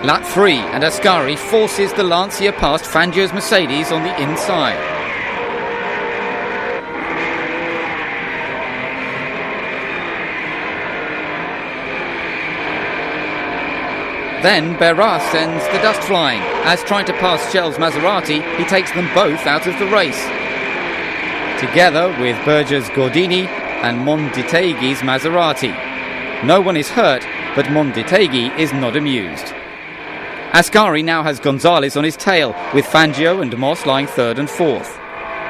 Lap 3, and Ascari forces the Lancia past Fangio's Mercedes on the inside. Then Berra sends the dust flying, as trying to pass Shell's Maserati, he takes them both out of the race. Together with Berger's Gordini and Monditeghi's Maserati. No one is hurt, but Monditeghi is not amused. Ascari now has Gonzalez on his tail, with Fangio and Moss lying third and fourth.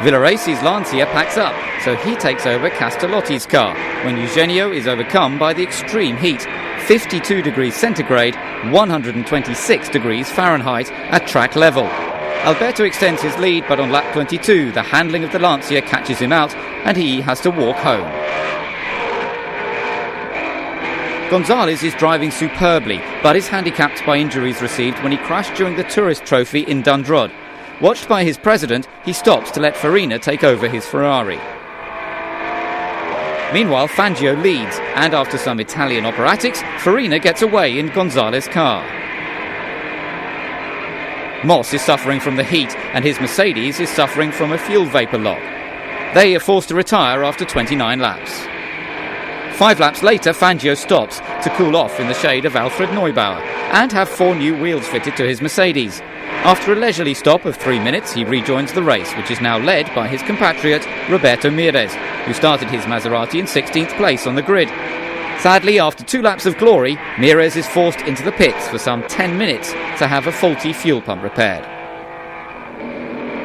Villarace's Lancia packs up, so he takes over Castellotti's car, when Eugenio is overcome by the extreme heat, 52 degrees centigrade, 126 degrees Fahrenheit at track level. Alberto extends his lead, but on lap 22, the handling of the Lancia catches him out, and he has to walk home. Gonzalez is driving superbly, but is handicapped by injuries received when he crashed during the Tourist Trophy in Dundrod. Watched by his president, he stops to let Farina take over his Ferrari. Meanwhile, Fangio leads, and after some Italian operatics, Farina gets away in Gonzalez's car. Moss is suffering from the heat, and his Mercedes is suffering from a fuel vapour lock. They are forced to retire after 29 laps. 5 laps later, Fangio stops to cool off in the shade of Alfred Neubauer and have 4 new wheels fitted to his Mercedes. After a leisurely stop of 3 minutes, he rejoins the race, which is now led by his compatriot Roberto Mires, who started his Maserati in 16th place on the grid. Sadly, after 2 laps of glory, Mires is forced into the pits for some 10 minutes to have a faulty fuel pump repaired.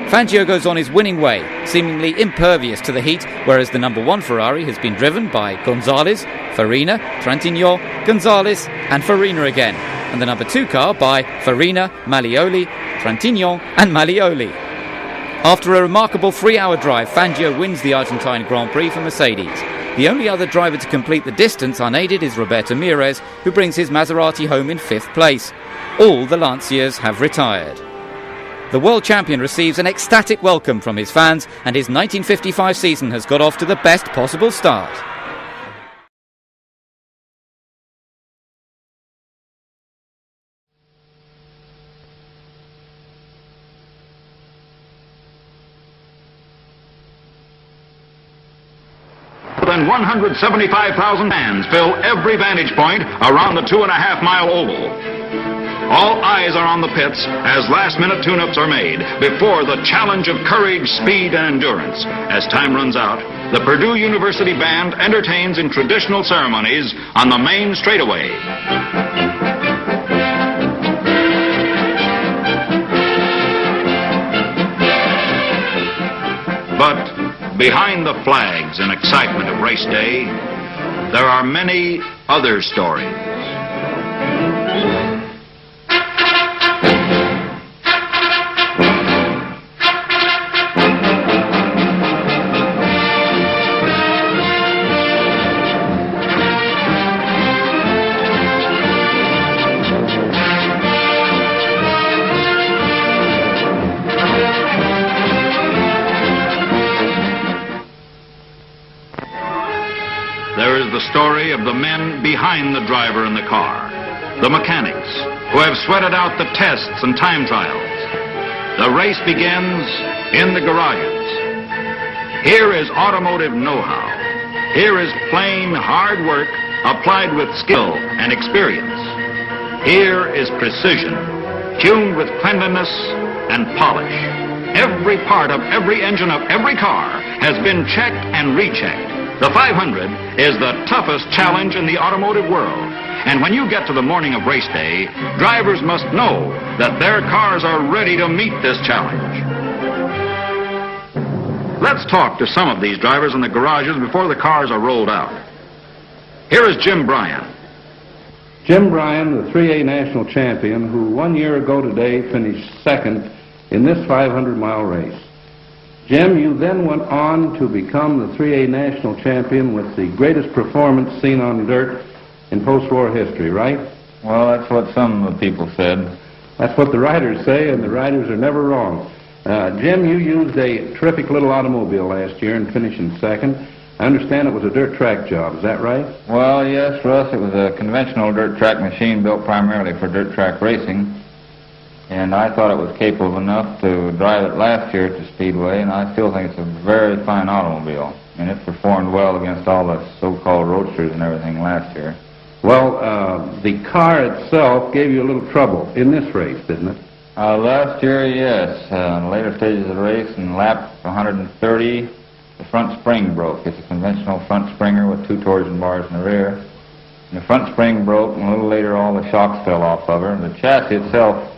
Fangio goes on his winning way, seemingly impervious to the heat, whereas the number 1 Ferrari has been driven by Gonzalez, Farina, Trantino, Gonzalez and Farina again, and the number 2 car by Farina, Malioli, Trantino and Malioli. After a remarkable 3-hour drive, Fangio wins the Argentine Grand Prix for Mercedes. The only other driver to complete the distance unaided is Roberto Mires, who brings his Maserati home in 5th place. All the Lancias have retired. The world champion receives an ecstatic welcome from his fans, and his 1955 season has got off to the best possible start. Than 175,000 fans fill every vantage point around the 2.5-mile oval. All eyes are on the pits as last-minute tune-ups are made before the challenge of courage, speed, and endurance. As time runs out, the Purdue University Band entertains in traditional ceremonies on the main straightaway. But behind the flags and excitement of race day, there are many other stories. There is the story of the men behind the driver in the car, the mechanics who have sweated out the tests and time trials. The race begins in the garages. Here is automotive know-how. Here is plain hard work applied with skill and experience. Here is precision, tuned with cleanliness and polish. Every part of every engine of every car has been checked and rechecked. The 500 is the toughest challenge in the automotive world. And when you get to the morning of race day, drivers must know that their cars are ready to meet this challenge. Let's talk to some of these drivers in the garages before the cars are rolled out. Here is Jim Bryan. Jim Bryan, the 3A national champion, who 1 year ago today finished second in this 500-mile race. Jim, you then went on to become the 3A national champion with the greatest performance seen on dirt in post-war history, right? Well, that's what some of the people said. That's what the writers say, and the writers are never wrong. Jim, you used a terrific little automobile last year and finished in second. I understand it was a dirt track job, is that right? Well, yes, Russ, it was a conventional dirt track machine built primarily for dirt track racing. And I thought it was capable enough to drive it last year at the Speedway, and I still think it's a very fine automobile. And it performed well against all the so-called roadsters and everything last year. Well, the car itself gave you a little trouble in this race, didn't it? Last year, yes. In the later stages of the race, in lap 130, the front spring broke. It's a conventional front springer with two torsion bars in the rear. And the front spring broke, and a little later all the shocks fell off of her. The chassis itself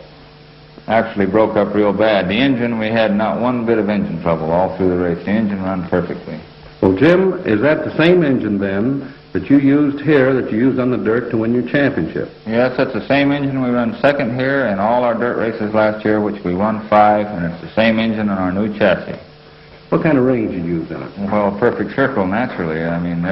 actually broke up real bad. The engine, we had not one bit of engine trouble all through the race. The engine ran perfectly. Well, Jim, is that the same engine then that you used here that you used on the dirt to win your championship? Yes, that's the same engine we run second here in all our dirt races last year, which we won 5, and it's the same engine on our new chassis. What kind of rings you use in it? Well, perfect circle, naturally. I mean,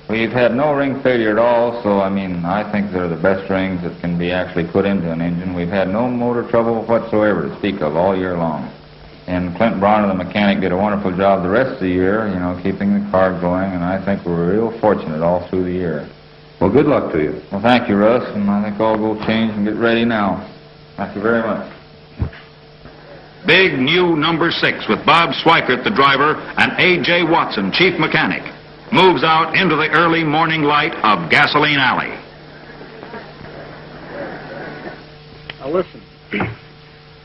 we've had no ring failure at all, so, I mean, I think they're the best rings that can be actually put into an engine. We've had no motor trouble whatsoever to speak of all year long. And Clint Bronner, the mechanic, did a wonderful job the rest of the year, you know, keeping the car going, and I think we're real fortunate all through the year. Well, good luck to you. Well, thank you, Russ, and I think I'll go change and get ready now. Thank you very much. Big new number 6 with Bob Swikert, the driver, and A.J. Watson, chief mechanic, moves out into the early morning light of Gasoline Alley. Now listen,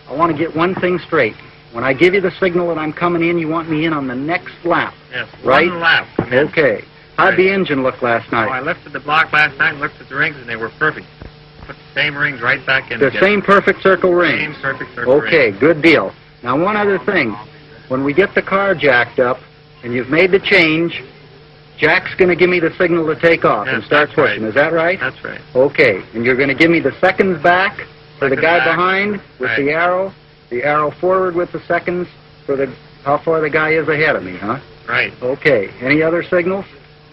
I want to get one thing straight. When I give you the signal that I'm coming in, you want me in on the next lap. Yes, right? one lap. Okay. How'd the engine look last night? Oh, I lifted the block last night and looked at the rings, and they were perfect. Put the same rings right back in. The same perfect circle rings? Same perfect circle rings. Okay, good deal. Now, one other thing. When we get the car jacked up, and you've made the change, Jack's going to give me the signal to take off and start pushing. Right. Is that right? That's right. Okay. And you're going to give me the seconds back for the guy behind with Right. the arrow forward with the seconds for how far the guy is ahead of me, huh? Right. Okay. Any other signals?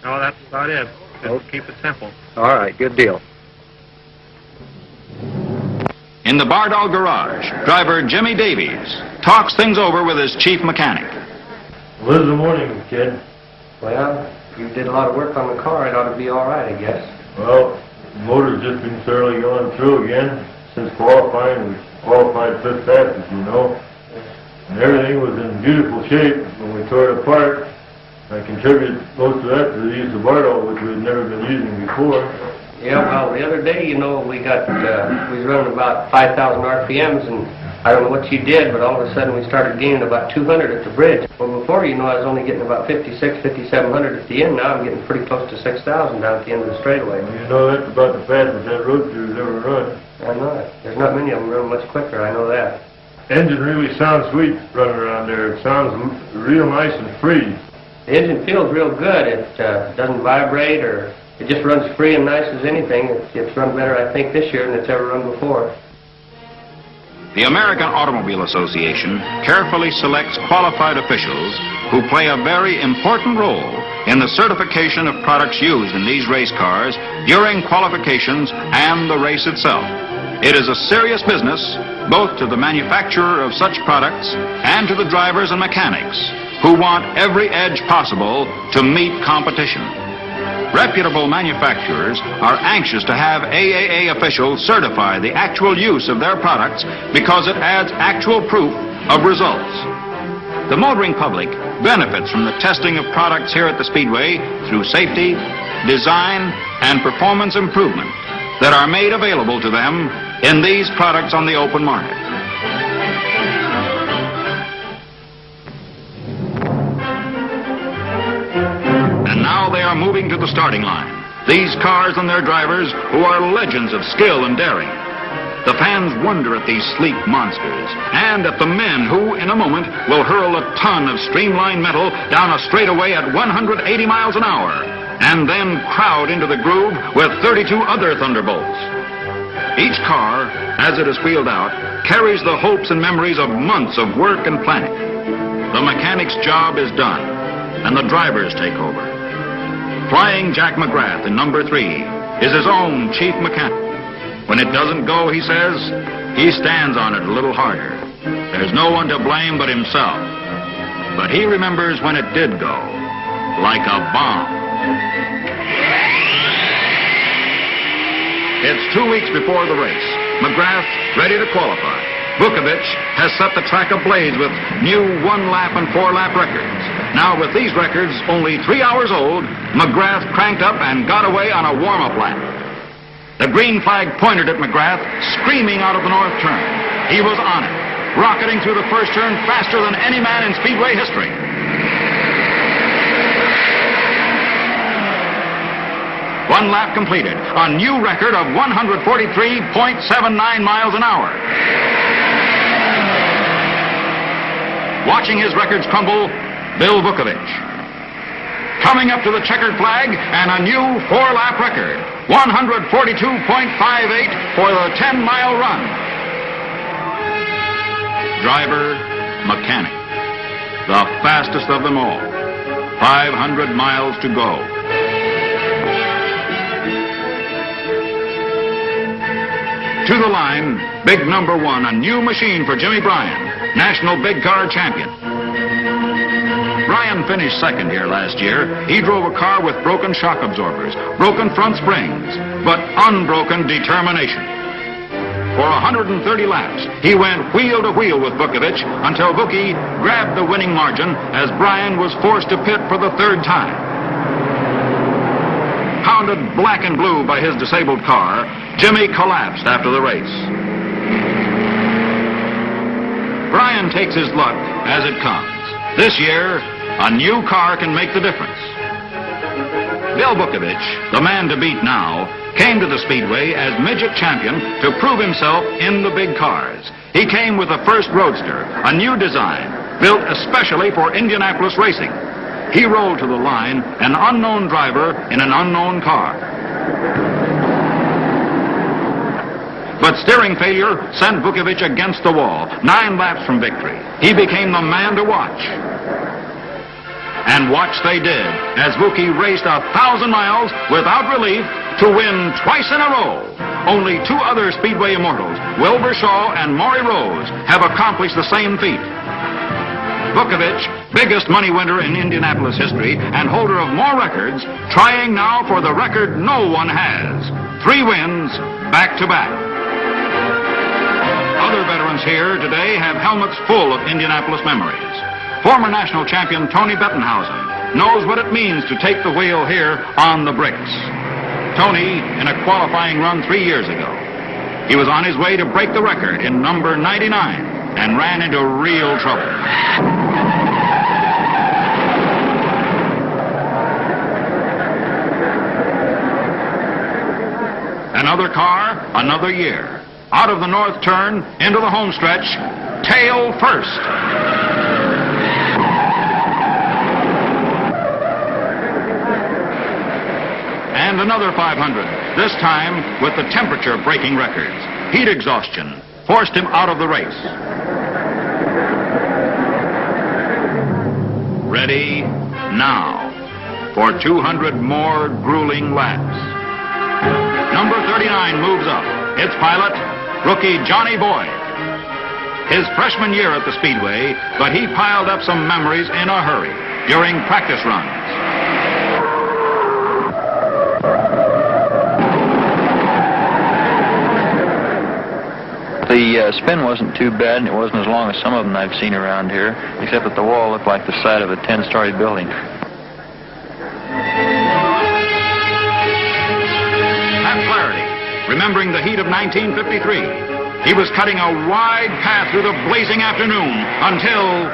No, that's about it. Just keep it simple. All right. Good deal. In the Bardall garage, driver Jimmy Davies talks things over with his chief mechanic. Well, this is the morning, kid. Well, you did a lot of work on the car. It ought to be all right, I guess. Well, the motor's just been thoroughly going through again since qualifying. We qualified 5th fastest, you know. And everything was in beautiful shape when we tore it apart. I contributed most of that to the use of Bardall, which we had never been using before. Yeah, well, the other day, you know, we was running about 5,000 RPMs, and I don't know what you did, but all of a sudden we started gaining about 200 at the bridge. Well, before, you know, I was only getting about 56, 5,700 at the end. Now I'm getting pretty close to 6,000 down at the end of the straightaway. You know, that's about the fastest that roadster's ever run. I know it. There's not many of them run much quicker. I know that. Engine really sounds sweet running around there. It sounds real nice and free. The engine feels real good. It doesn't vibrate, or it just runs free and nice as anything. It's run better, I think, this year than it's ever run before. The American Automobile Association carefully selects qualified officials who play a very important role in the certification of products used in these race cars during qualifications and the race itself. It is a serious business, both to the manufacturer of such products and to the drivers and mechanics who want every edge possible to meet competition. Reputable manufacturers are anxious to have AAA officials certify the actual use of their products because it adds actual proof of results. The motoring public benefits from the testing of products here at the Speedway through safety, design, and performance improvement that are made available to them in these products on the open market. And now they are moving to the starting line. These cars and their drivers who are legends of skill and daring. The fans wonder at these sleek monsters and at the men who, in a moment, will hurl a ton of streamlined metal down a straightaway at 180 miles an hour and then crowd into the groove with 32 other thunderbolts. Each car, as it is wheeled out, carries the hopes and memories of months of work and planning. The mechanic's job is done, and the drivers take over. Flying Jack McGrath in number 3 is his own chief mechanic. When it doesn't go, he says, he stands on it a little harder. There's no one to blame but himself. But he remembers when it did go. like a bomb. It's 2 weeks before the race. McGrath ready to qualify. Vukovic has set the track ablaze with new 1-lap and 4-lap records. Now, with these records only 3 hours old, McGrath cranked up and got away on a warm-up lap. The green flag pointed at McGrath, screaming out of the north turn. He was on it, rocketing through the first turn faster than any man in Speedway history. One lap completed, a new record of 143.79 miles an hour. Watching his records crumble, Bill Vukovic. Coming up to the checkered flag and a new 4-lap record, 142.58 for the 10-mile run. Driver, mechanic, the fastest of them all. 500 miles to go. To the line, big number 1, a new machine for Jimmy Bryan, National Big Car Champion. Bryan finished second here last year. He drove a car with broken shock absorbers, broken front springs, but unbroken determination. For 130 laps, he went wheel to wheel with Vukovic until Vukie grabbed the winning margin as Bryan was forced to pit for the 3rd time. Pounded black and blue by his disabled car, Jimmy collapsed after the race. Bryan takes his luck as it comes. This year, a new car can make the difference. Bill Vukovic, the man to beat now, came to the Speedway as midget champion to prove himself in the big cars. He came with the first Roadster, a new design, built especially for Indianapolis racing. He rolled to the line, an unknown driver in an unknown car. But steering failure sent Vukovic against the wall, 9 laps from victory. He became the man to watch. And watch they did, as Vukie raced 1,000 miles without relief to win twice in a row. Only 2 other Speedway immortals, Wilbur Shaw and Maury Rose, have accomplished the same feat. Vukovic, biggest money winner in Indianapolis history and holder of more records, trying now for the record no one has. 3 wins, back-to-back. Other veterans here today have helmets full of Indianapolis memories. Former national champion Tony Bettenhausen knows what it means to take the wheel here on the bricks. Tony, in a qualifying run 3 years ago. He was on his way to break the record in number 99 and ran into real trouble. Another car, another year. Out of the north turn, into the home stretch, tail first. And another 500, this time with the temperature breaking records. Heat exhaustion forced him out of the race. Ready now for 200 more grueling laps. Number 39 moves up. Its pilot, rookie Johnny Boyd. His freshman year at the Speedway, but he piled up some memories in a hurry during practice runs. The spin wasn't too bad, and it wasn't as long as some of them I've seen around here, except that the wall looked like the side of a 10-story building. Pat Flaherty, remembering the heat of 1953. He was cutting a wide path through the blazing afternoon until...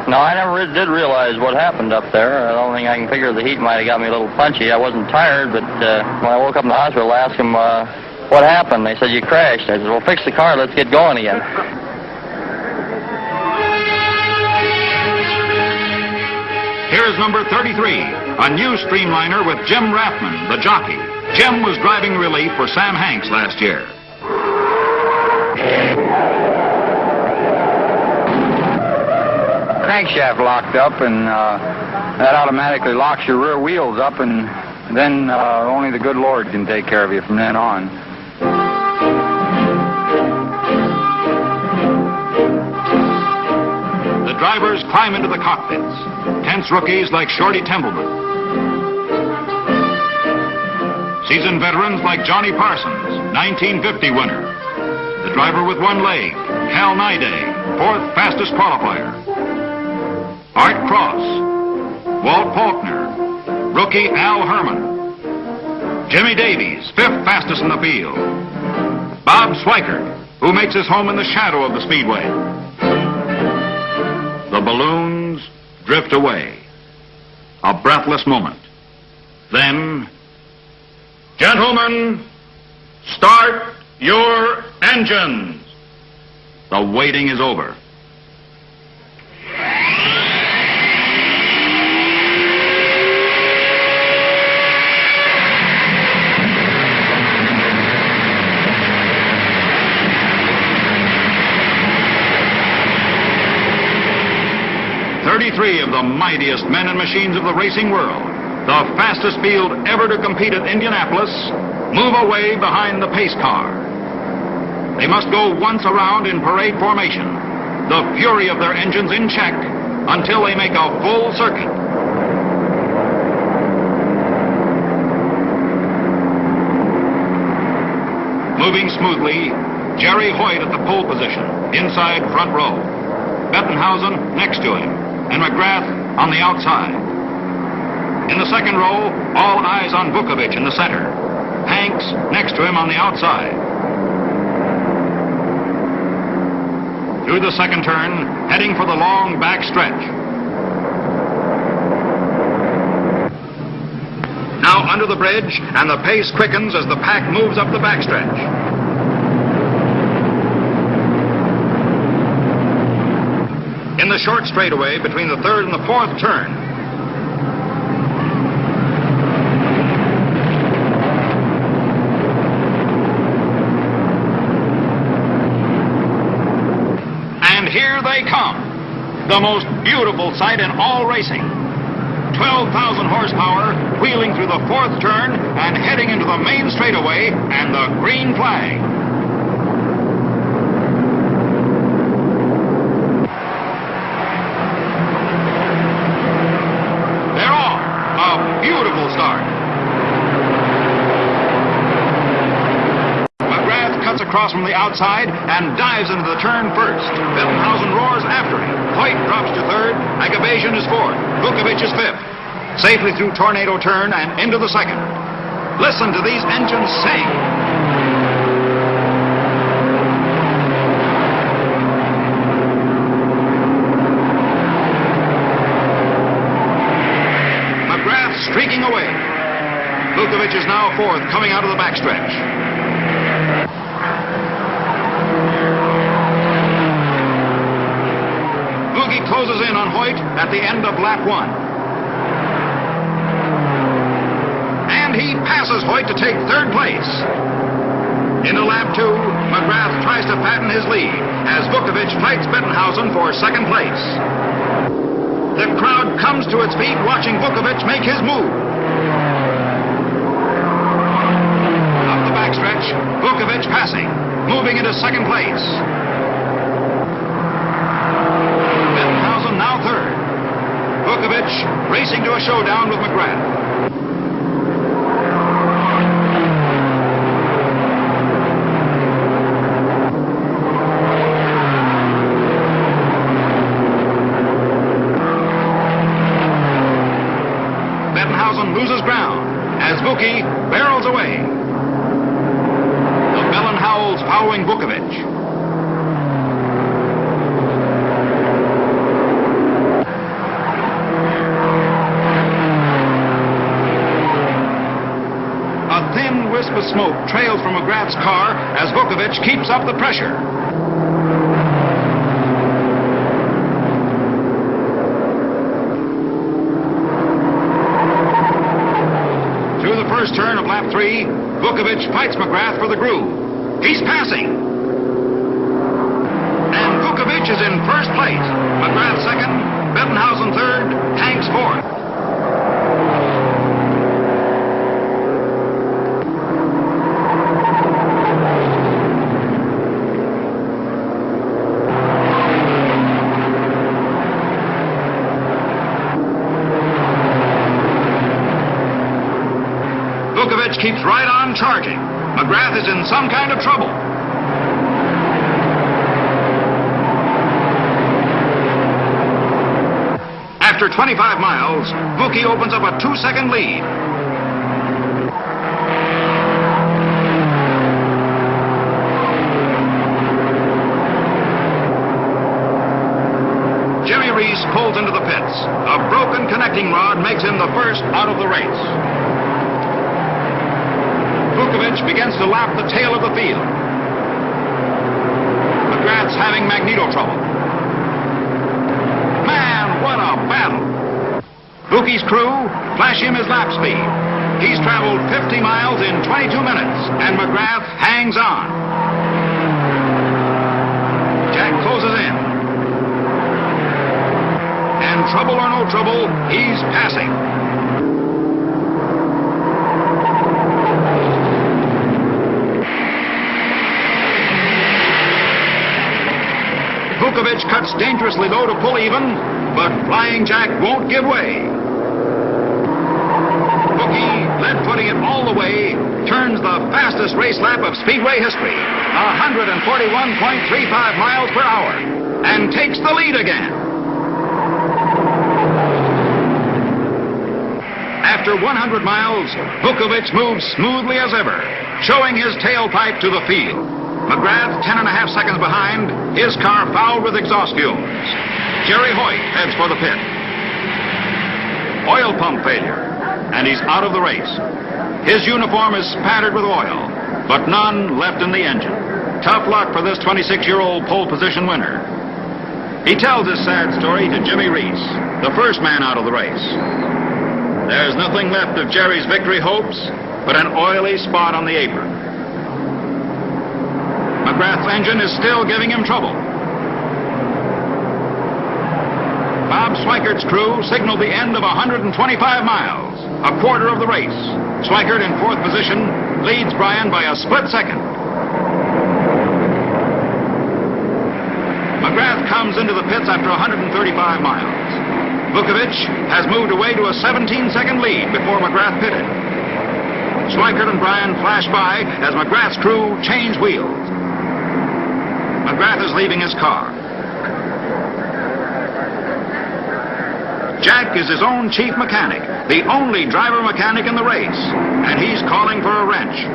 No, I never did realize what happened up there. I don't think I can figure the heat might have got me a little punchy. I wasn't tired, but when I woke up in the hospital, I asked them what happened. They said, you crashed. I said, well, fix the car. Let's get going again. Here's number 33, a new streamliner with Jim Rathman, the jockey. Jim was driving relief for Sam Hanks last year. Crankshaft locked up, and that automatically locks your rear wheels up, and then only the good Lord can take care of you from then on. The drivers climb into the cockpits. Tense rookies like Shorty Templeman. Seasoned veterans like Johnny Parsons, 1950 winner. The driver with one leg, Cal Nyday, 4th fastest qualifier. Art Cross, Walt Faulkner, rookie Al Herman. Jimmy Davies, 5th fastest in the field. Bob Swikert, who makes his home in the shadow of the speedway. The balloons drift away. A breathless moment. Then, gentlemen, start your engines. The waiting is over. Three of the mightiest men and machines of the racing world, the fastest field ever to compete at Indianapolis, move away behind the pace car. They must go once around in parade formation, the fury of their engines in check, until they make a full circuit. Moving smoothly, Jerry Hoyt at the pole position, inside front row. Bettenhausen next to him, and McGrath on the outside. In the second row, all eyes on Vukovich in the center. Hanks next to him on the outside. Through the second turn, heading for the long back stretch. Now under the bridge, and the pace quickens as the pack moves up the backstretch. In the short straightaway between the third and the fourth turn. And here they come. The most beautiful sight in all racing. 12,000 horsepower wheeling through the fourth turn and heading into the main straightaway and the green flag. Beautiful start. McGrath cuts across from the outside and dives into the turn first. Bettenhausen roars after him. Hoyt drops to third. Agabasian is fourth. Vukovich is fifth. Safely through Tornado Turn and into the second. Listen to these engines sing. Streaking away. Vukovich is now fourth, coming out of the backstretch. Vugie closes in on Hoyt at the end of lap 1. And he passes Hoyt to take third place. Into lap 2, McGrath tries to patent his lead as Vukovich fights Bettenhausen for second place. The crowd comes to its feet watching Vukovich make his move. Up the backstretch, Vukovich passing, moving into second place. Bettenhausen now third. Vukovich racing to a showdown with McGrath. Loses ground as Vukie barrels away. The bell and howls following Vukovich. A thin wisp of smoke trails from McGrath's car as Vukovich keeps up the pressure. First turn of lap 3, Vukovich fights McGrath for the groove. He's passing. And Vukovich is in first place. McGrath second, Bettenhausen third, Hanks fourth. Vukovic keeps right on charging. McGrath is in some kind of trouble. After 25 miles, Vuki opens up a 2-second lead. Jimmy Reese pulls into the pits. A broken connecting rod makes him the first out of the race. Vukovic begins to lap the tail of the field. McGrath's having magneto trouble. Man, what a battle! Vuki's crew flash him his lap speed. He's traveled 50 miles in 22 minutes, and McGrath hangs on. Jack closes in. And trouble or no trouble, he's passing. Vukovic cuts dangerously low to pull even, but Flying Jack won't give way. Vuki, lead-footing it all the way, turns the fastest race lap of Speedway history, 141.35 miles per hour, and takes the lead again. After 100 miles, Vukovic moves smoothly as ever, showing his tailpipe to the field. McGrath 10.5 seconds behind, his car fouled with exhaust fumes. Jerry Hoyt heads for the pit. Oil pump failure, and he's out of the race. His uniform is spattered with oil, but none left in the engine. Tough luck for this 26-year-old pole position winner. He tells his sad story to Jimmy Reese, the first man out of the race. There's nothing left of Jerry's victory hopes but an oily spot on the apron. McGrath's engine is still giving him trouble. Bob Schweikert's crew signaled the end of 125 miles, a quarter of the race. Schweikert in 4th position leads Bryan by a split second. McGrath comes into the pits after 135 miles. Vukovic has moved away to a 17-second lead before McGrath pitted. Schweikert and Bryan flash by as McGrath's crew change wheels. McGrath is leaving his car. Jack is his own chief mechanic, the only driver mechanic in the race, and he's calling for a wrench.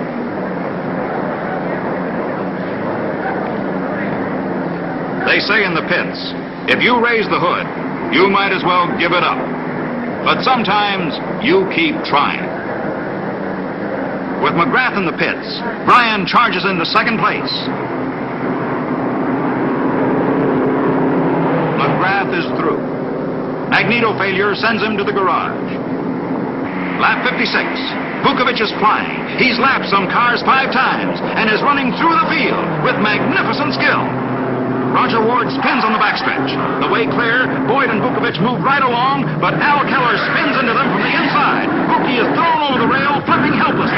They say in the pits, if you raise the hood, you might as well give it up. But sometimes you keep trying. With McGrath in the pits, Bryan charges into second place. McGrath is through. Magneto failure sends him to the garage. Lap 56. Vukovic is flying. He's lapped some cars 5 times and is running through the field with magnificent skill. Roger Ward spins on the backstretch. The way clear, Boyd and Vukovic move right along, but Al Keller spins into them from the inside. Vuki is thrown over the rail, flipping helplessly.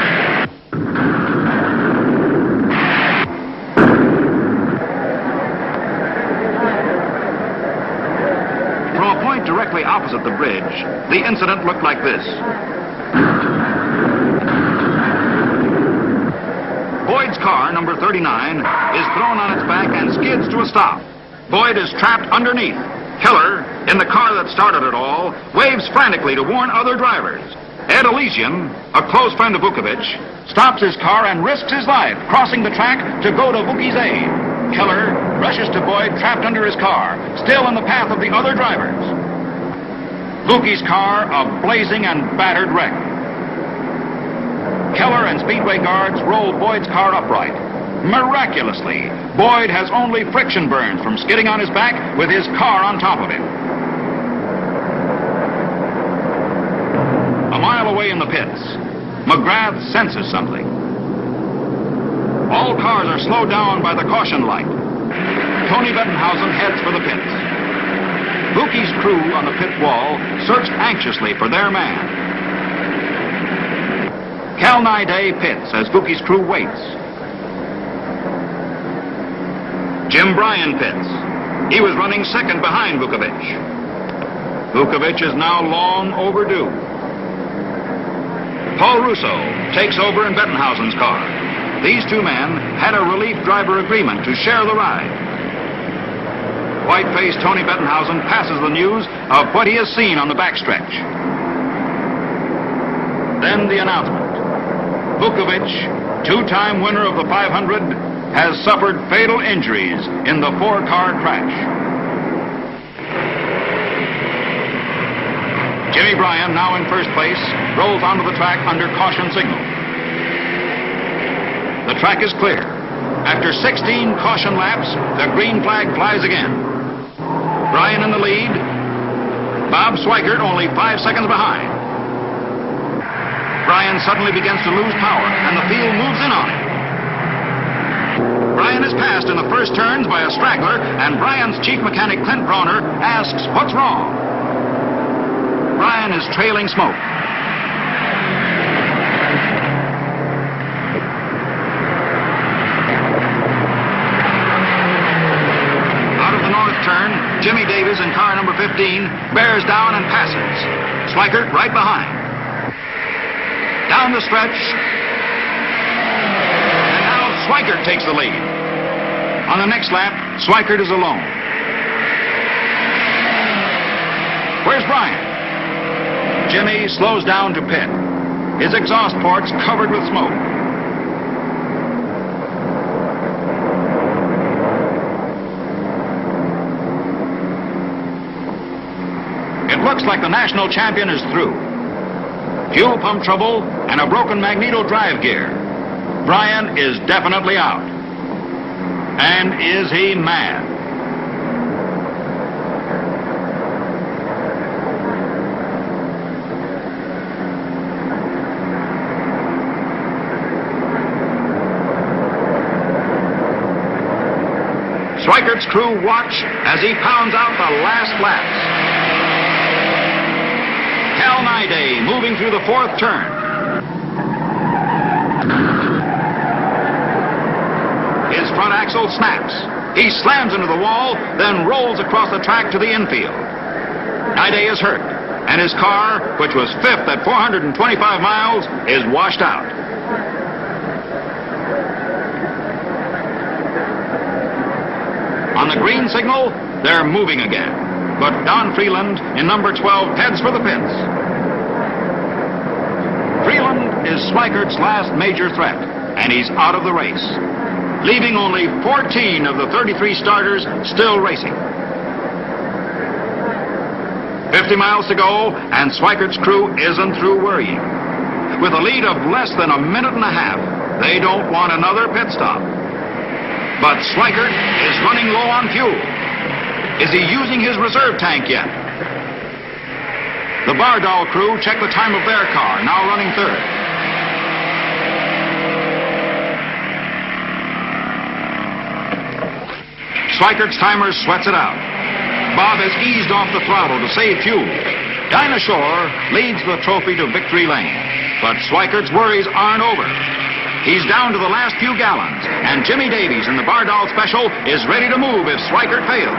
From a point directly opposite the bridge, the incident looked like this. Boyd's car, number 39, is thrown on its back and skids to a stop. Boyd is trapped underneath. Keller, in the car that started it all, waves frantically to warn other drivers. Ed Elysian, a close friend of Vukovic, stops his car and risks his life, crossing the track to go to Vuki's aid. Keller rushes to Boyd, trapped under his car, still in the path of the other drivers. Vuki's car, a blazing and battered wreck. Keller and Speedway guards roll Boyd's car upright. Miraculously, Boyd has only friction burns from skidding on his back with his car on top of him. A mile away in the pits, McGrath senses something. All cars are slowed down by the caution light. Tony Bettenhausen heads for the pits. Vuki's crew on the pit wall searched anxiously for their man. Cal Naiday pits as Vuki's crew waits. Jim Bryan pits. He was running second behind Vukovic. Vukovic is now long overdue. Paul Russo takes over in Bettenhausen's car. These two men had a relief driver agreement to share the ride. White-faced Tony Bettenhausen passes the news of what he has seen on the backstretch. Then the announcement. Vukovic, two-time winner of the 500, has suffered fatal injuries in the four-car crash. Jimmy Bryan, now in first place, rolls onto the track under caution signal. The track is clear. After 16 caution laps, the green flag flies again. Bryan in the lead. Bob Swikert only 5 seconds behind. Bryan suddenly begins to lose power, and the field moves in on him. Bryan is passed in the first turns by a straggler, and Bryan's chief mechanic, Clint Brawner, asks, "What's wrong?" Bryan is trailing smoke. Out of the north turn, Jimmy Davies in car number 15 bears down and passes. Swikert right behind. Down the stretch. And now Swikert takes the lead. On the next lap, Swikert is alone. Where's Bryan? Jimmy slows down to pit. His exhaust ports covered with smoke. It looks like the national champion is through. Fuel pump trouble and a broken magneto drive gear. Bryan is definitely out. And is he mad? Swikert's crew watch as he pounds out the last laps. Cal Naiday moving through the fourth turn. His front axle snaps. He slams into the wall, then rolls across the track to the infield. Naiday is hurt, and his car, which was fifth at 425 miles, is washed out. On the green signal, they're moving again. But Don Freeland in number 12 heads for the pits. Freeland is Swikert's last major threat, and he's out of the race, leaving only 14 of the 33 starters still racing. 50 miles to go, and Swikert's crew isn't through worrying. With a lead of less than a minute and a half, they don't want another pit stop. But Swikert is running low on fuel. Is he using his reserve tank yet? The Bardal crew check the time of their car, now running third. Swikert's timer sweats it out. Bob has eased off the throttle to save fuel. Dinah Shore leads the trophy to victory lane. But Swikert's worries aren't over. He's down to the last few gallons, and Jimmy Davies in the Bardal Special is ready to move if Swikert fails.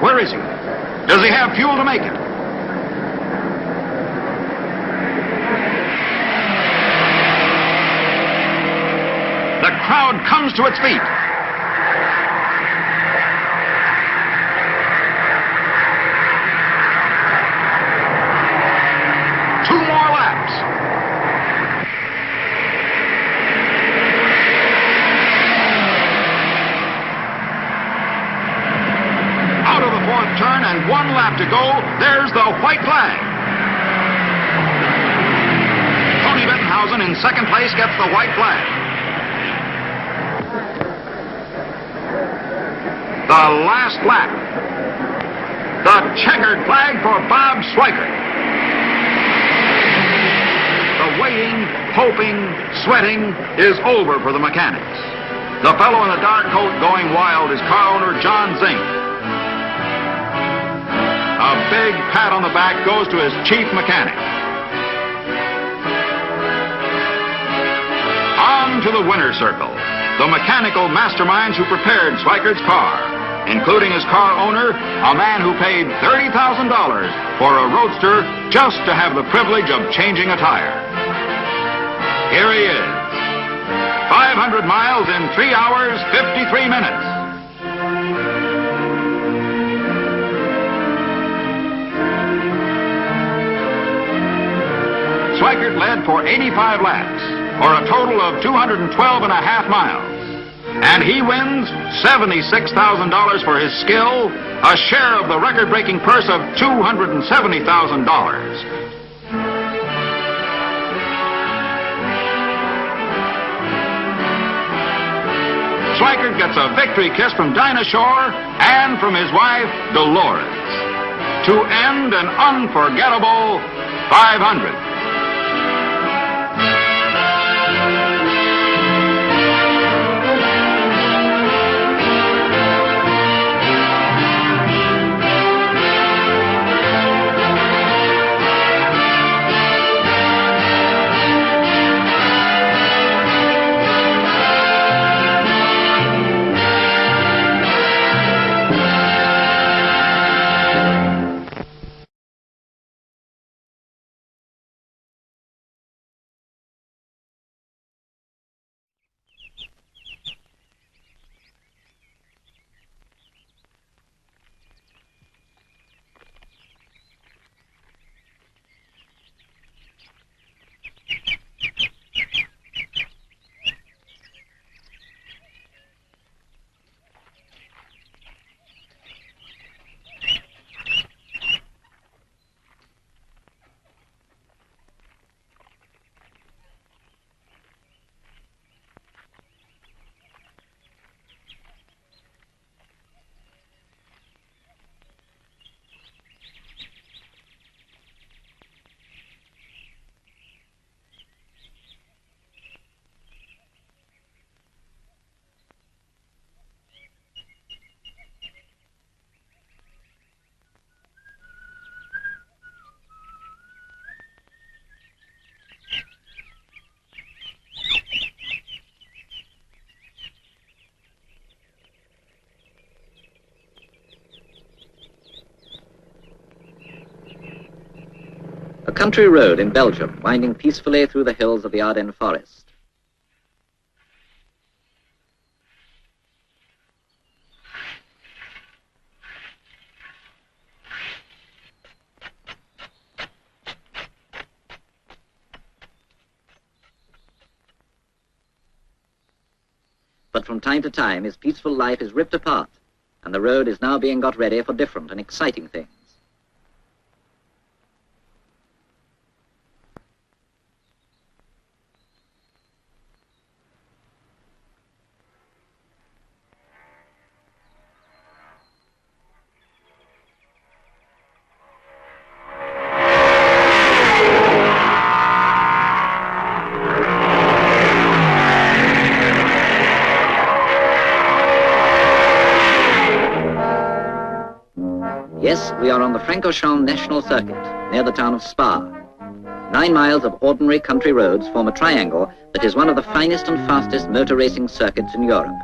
Where is he? Does he have fuel to make it? The crowd comes to its feet. Turn and 1 lap to go. There's the white flag. Tony Bettenhausen in second place gets the white flag. The last lap. The checkered flag for Bob Swikert. The waiting, hoping, sweating is over for the mechanics. The fellow in the dark coat going wild is car owner John Zink. A big pat on the back goes to his chief mechanic. On to the winner's circle. The mechanical masterminds who prepared Swikert's car. including his car owner, a man who paid $30,000 for a roadster just to have the privilege of changing a tire. Here he is, 500 miles in 3 hours, 53 minutes. Schweikert led for 85 laps, or a total of 212 and a half miles. And he wins $76,000 for his skill, a share of the record-breaking purse of $270,000. Schweikert gets a victory kiss from Dinah Shore and from his wife, Dolores, to end an unforgettable 500. A country road in Belgium, winding peacefully through the hills of the Ardennes forest. But from time to time, his peaceful life is ripped apart, and the road is now being got ready for different and exciting things. Yes, we are on the Francorchamps National Circuit, near the town of Spa. 9 miles of ordinary country roads form a triangle that is one of the finest and fastest motor racing circuits in Europe.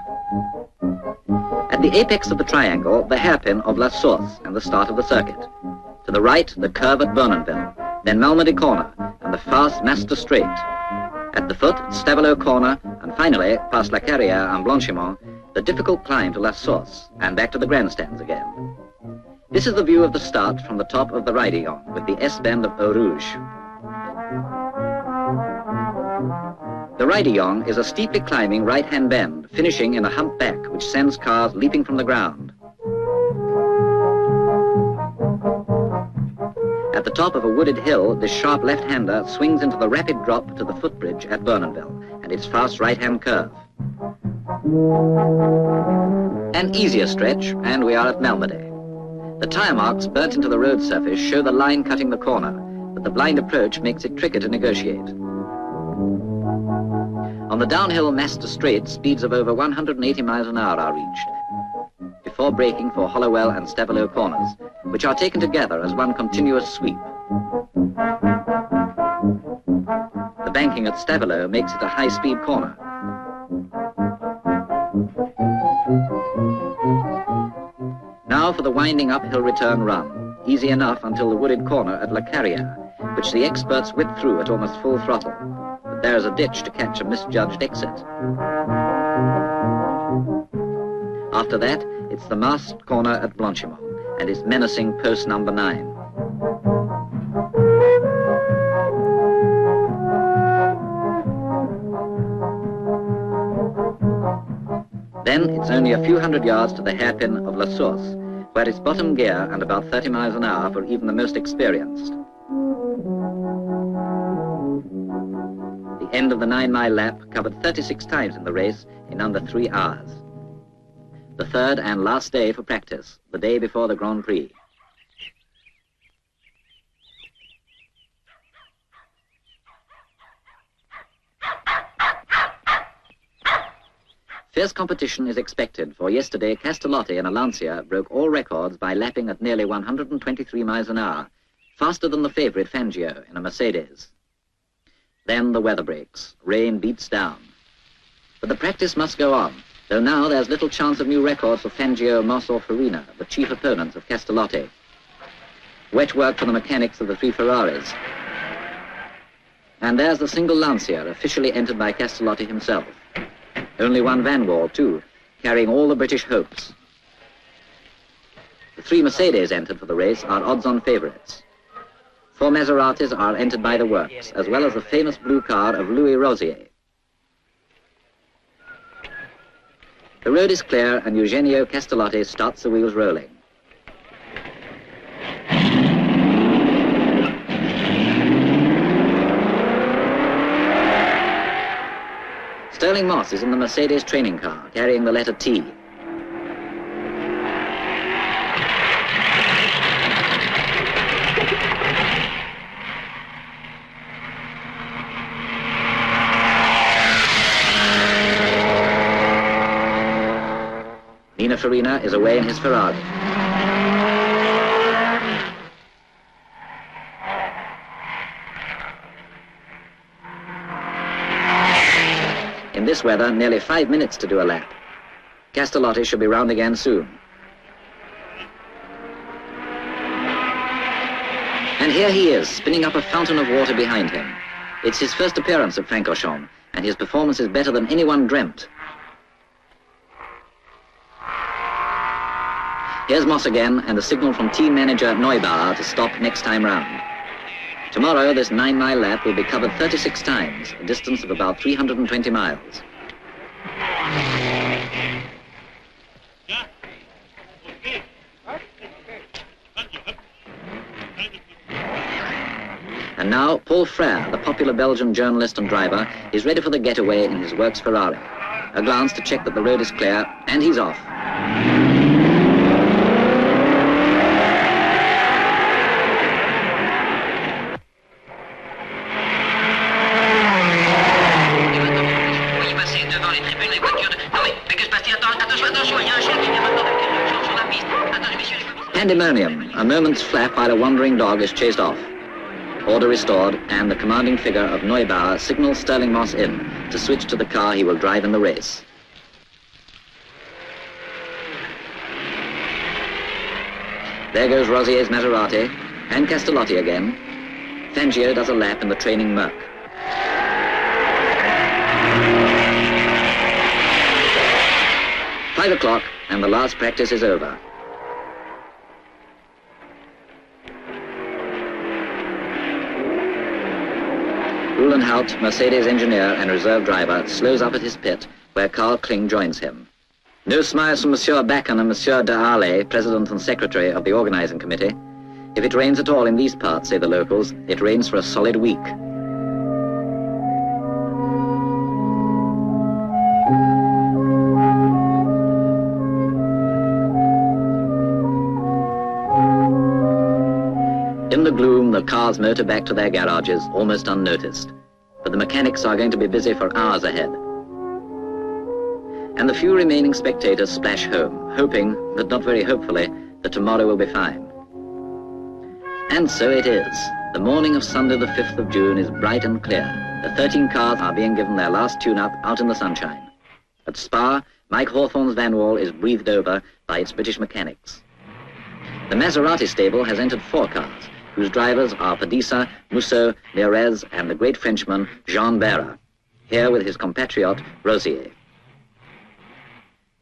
At the apex of the triangle, the hairpin of La Source and the start of the circuit. To the right, the curve at Bournonville, then Malmedy Corner and the fast Master Straight. At the foot, Stavelot Corner, and finally, past La Carrière and Blanchimont, the difficult climb to La Source and back to the grandstands again. This is the view of the start from the top of the Raidillon with the S-bend of Eau Rouge. The Raidillon is a steeply climbing right-hand bend, finishing in a hump back which sends cars leaping from the ground. At the top of a wooded hill, this sharp left-hander swings into the rapid drop to the footbridge at Bournonville and its fast right-hand curve. An easier stretch, and we are at Malmedy. The tire marks burnt into the road surface show the line cutting the corner, but the blind approach makes it trickier to negotiate. On the downhill Master Straight, speeds of over 180 miles an hour are reached, before braking for Hollowell and Stavelot corners, which are taken together as one continuous sweep. The banking at Stavelot makes it a high-speed corner. Now for the winding uphill return run. Easy enough until the wooded corner at La Carrière, which the experts whip through at almost full throttle. But there's a ditch to catch a misjudged exit. After that, it's the masked corner at Blanchimont and its menacing post number 9. Then it's only a few hundred yards to the hairpin of La Source, where it's bottom gear and about 30 miles an hour for even the most experienced. The end of the 9-mile lap covered 36 times in the race in under 3 hours. The third and last day for practice, the day before the Grand Prix. Fierce competition is expected, for yesterday Castellotti in a Lancia broke all records by lapping at nearly 123 miles an hour, faster than the favourite Fangio in a Mercedes. Then the weather breaks, rain beats down. But the practice must go on, though now there's little chance of new records for Fangio, Moss or Farina, the chief opponents of Castellotti. Wet work for the mechanics of the 3 Ferraris. And there's the single Lancia, officially entered by Castellotti himself. Only one Van Wall, too, carrying all the British hopes. The 3 Mercedes entered for the race are odds-on favourites. 4 Maseratis are entered by the works, as well as the famous blue car of Louis Rosier. The road is clear and Eugenio Castellotti starts the wheels rolling. Sterling Moss is in the Mercedes training car, carrying the letter T. Nino Farina is away in his Ferrari. In this weather, nearly 5 minutes to do a lap. Castellotti should be round again soon. And here he is, spinning up a fountain of water behind him. It's his first appearance at Francorchamps, and his performance is better than anyone dreamt. Here's Moss again, and a signal from team manager Neubauer to stop next time round. Tomorrow, this 9-mile lap will be covered 36 times, a distance of about 320 miles. And now, Paul Frère, the popular Belgian journalist and driver, is ready for the getaway in his works Ferrari. A glance to check that the road is clear, and he's off. Pandemonium, a moment's flap while a wandering dog is chased off. Order restored, and the commanding figure of Neubauer signals Sterling Moss in to switch to the car he will drive in the race. There goes Rosier's Maserati, and Castellotti again. Fangio does a lap in the training Merc. "5 o'clock, and the last practice is over. Uhlenhaut, Mercedes engineer and reserve driver, slows up at his pit, where Karl Kling joins him. No smiles from Monsieur Backen and Monsieur de Harlay, president and secretary of the organizing committee. If it rains at all in these parts, say the locals, it rains for a solid week. In the gloom, the cars motor back to their garages, almost unnoticed. But the mechanics are going to be busy for hours ahead. And the few remaining spectators splash home, hoping, but not very hopefully, that tomorrow will be fine. And so it is. The morning of Sunday the 5th of June is bright and clear. The 13 cars are being given their last tune-up out in the sunshine. At Spa, Mike Hawthorne's Van Wall is breathed over by its British mechanics. The Maserati stable has entered 4 cars, whose drivers are Padisa, Musso, Mérez, and the great Frenchman Jean Barra, here with his compatriot Rosier.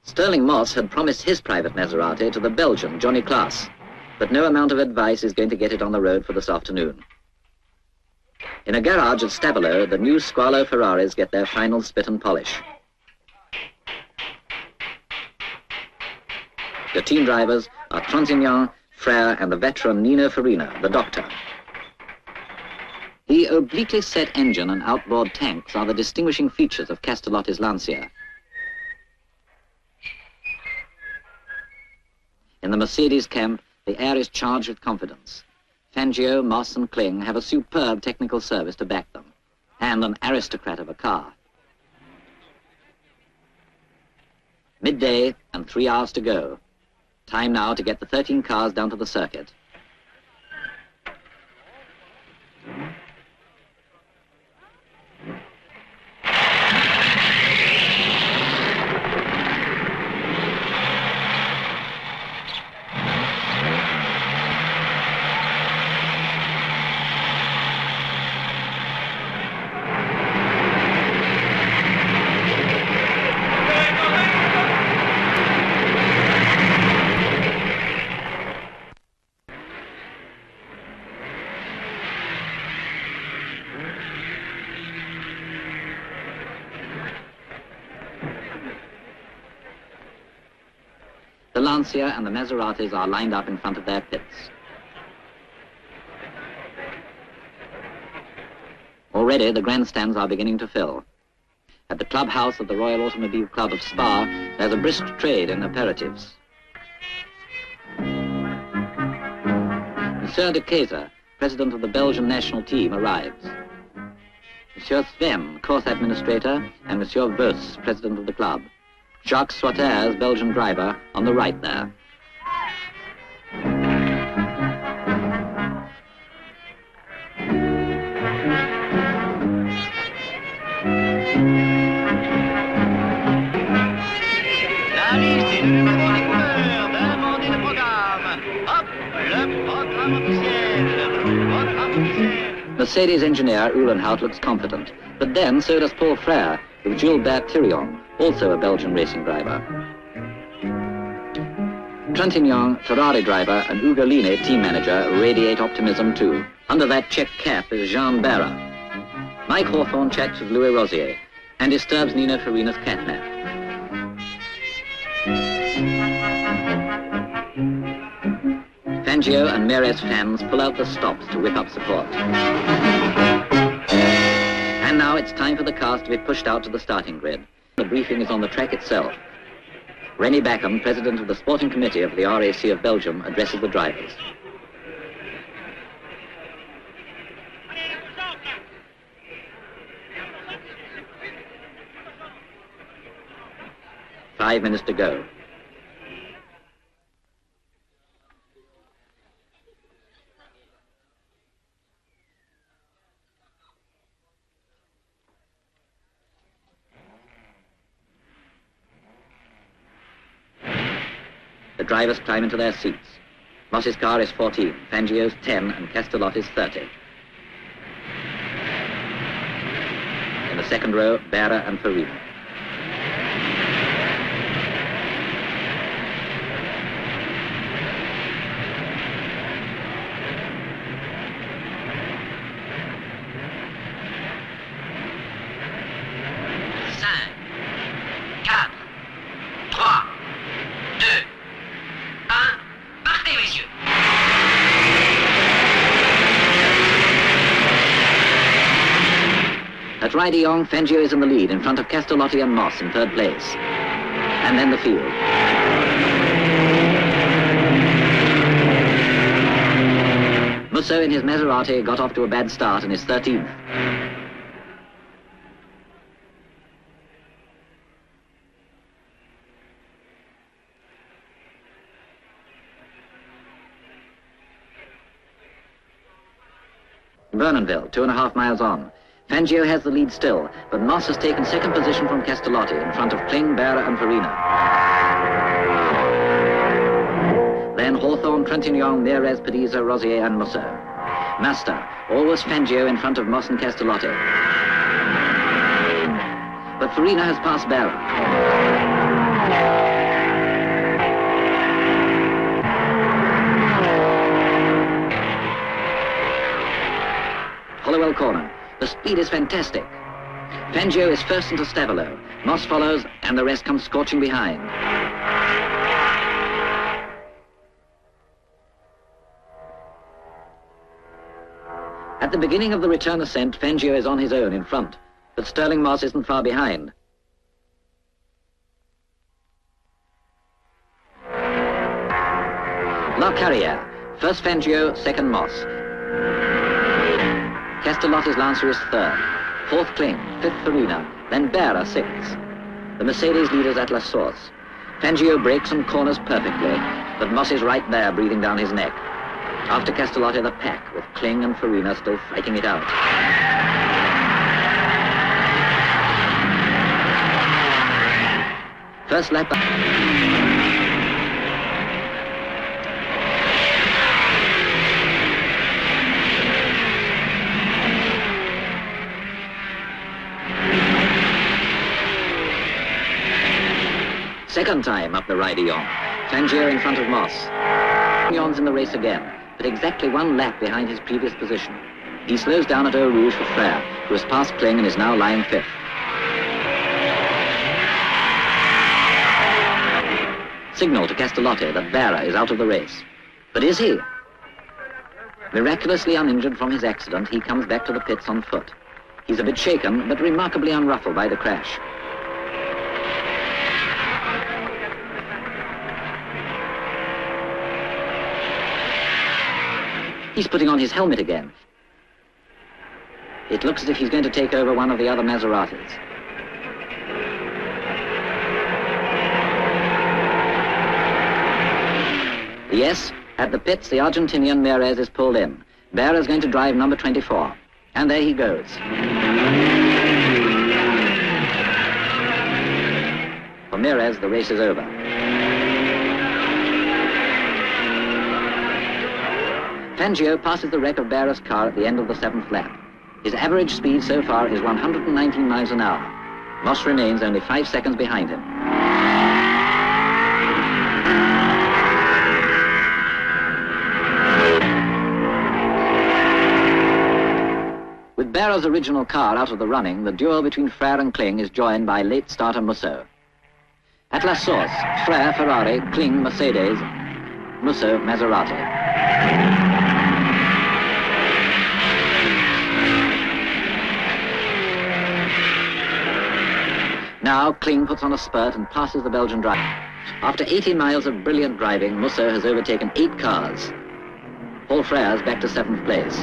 Sterling Moss had promised his private Maserati to the Belgian Johnny Klaas, but no amount of advice is going to get it on the road for this afternoon. In a garage at Stavelot, the new Squalo Ferraris get their final spit and polish. The team drivers are Trintignant, Frère, and the veteran Nino Farina, the doctor. The obliquely set engine and outboard tanks are the distinguishing features of Castellotti's Lancia. In the Mercedes camp, the air is charged with confidence. Fangio, Moss, and Kling have a superb technical service to back them, and an aristocrat of a car. Midday and 3 hours to go. Time now to get the 13 cars down to the circuit. The Lancia and the Maseratis are lined up in front of their pits. Already the grandstands are beginning to fill. At the clubhouse of the Royal Automobile Club of Spa, there's a brisk trade in aperitifs. Monsieur de Keyser, president of the Belgian national team, arrives. Monsieur Sven, course administrator, and Monsieur Vos, president of the club. Jacques Soiters, Belgian driver, on the right there. La liste et le numéro des couleurs, demandez le programme. Hop, le programme officiel. Mercedes engineer Uhlenhout looks confident, but then so does Paul Frère, with Gilbert Thirion, also a Belgian racing driver. Trintignant, Ferrari driver, and Ugolini, team manager, radiate optimism too. Under that check cap is Jean Barra. Mike Hawthorne chats with Louis Rosier and disturbs Nino Farina's catnap. Fangio and Mérez fans pull out the stops to whip up support. And now it's time for the cars to be pushed out to the starting grid. The briefing is on the track itself. Rennie Backham, president of the sporting committee of the RAC of Belgium, addresses the drivers. Five minutes to go. The drivers climb into their seats. Moss's car is 14, Fangio's 10, and Castellotti's 30. In the second row, Barra and Farina. At Rideyong, Fangio is in the lead, in front of Castellotti and Moss in third place. And then the field. Musso in his Maserati got off to a bad start and is 13th. Vernonville, 2.5 miles on. Fangio has the lead still, but Moss has taken second position from Castellotti in front of Kling, Barra and Farina. then Hawthorne, Trintignant, Meirez, Pediza, Rosier and Musso. Master, always Fangio in front of Moss and Castellotti. But Farina has passed Berra. Hollowell corner. The speed is fantastic. Fangio is first into Stavolo. Moss follows, and the rest comes scorching behind. At the beginning of the return ascent, Fangio is on his own in front, but Sterling Moss isn't far behind. La Carrière. First Fangio, second Moss. Castellotti's Lancer is third. Fourth Kling, fifth Farina, then Berra sixth. The Mercedes leaders at La Source. Fangio brakes and corners perfectly, but Moss is right there breathing down his neck. After Castellotti, the pack, with Kling and Farina still fighting it out. First lap. Second time up the Ride-Yon. Fangio in front of Moss. Yon's in the race again, but exactly one lap behind his previous position. He slows down at Eau Rouge for Frère, who has passed Kling and is now lying fifth. Signal to Castellotti that Berra is out of the race. But is he? Miraculously uninjured from his accident, he comes back to the pits on foot. He's a bit shaken, but remarkably unruffled by the crash. He's putting on his helmet again. It looks as if he's going to take over one of the other Maseratis. Yes, at the pits, the Argentinian Meirez is pulled in. Berra is going to drive number 24. And there he goes. For Meirez, the race is over. Fangio passes the wreck of Berra's car at the end of the 7th lap. His average speed so far is 119 miles an hour. Moss remains only 5 seconds behind him. With Berra's original car out of the running, the duel between Frère and Kling is joined by late starter Musso. At La Source, Frère Ferrari, Kling Mercedes, Musso Maserati. Now, Kling puts on a spurt and passes the Belgian driver. After 80 miles of brilliant driving, Musso has overtaken 8 cars. Paul Frère's back to 7th place.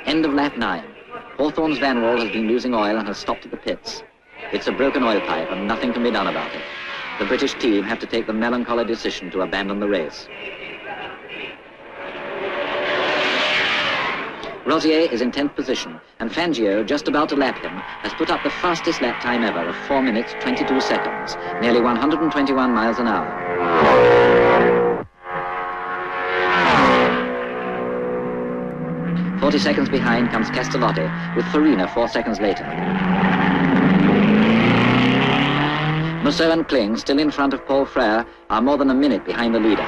End of lap 9. Hawthorne's Van Wall has been losing oil and has stopped at the pits. It's a broken oil pipe and nothing can be done about it. The British team have to take the melancholy decision to abandon the race. Rosier is in 10th position, and Fangio, just about to lap him, has put up the fastest lap time ever of 4 minutes, 22 seconds, nearly 121 miles an hour. 40 seconds behind comes Castellotti, with Farina 4 seconds later. Musso and Kling, still in front of Paul Frère, are more than a minute behind the leader.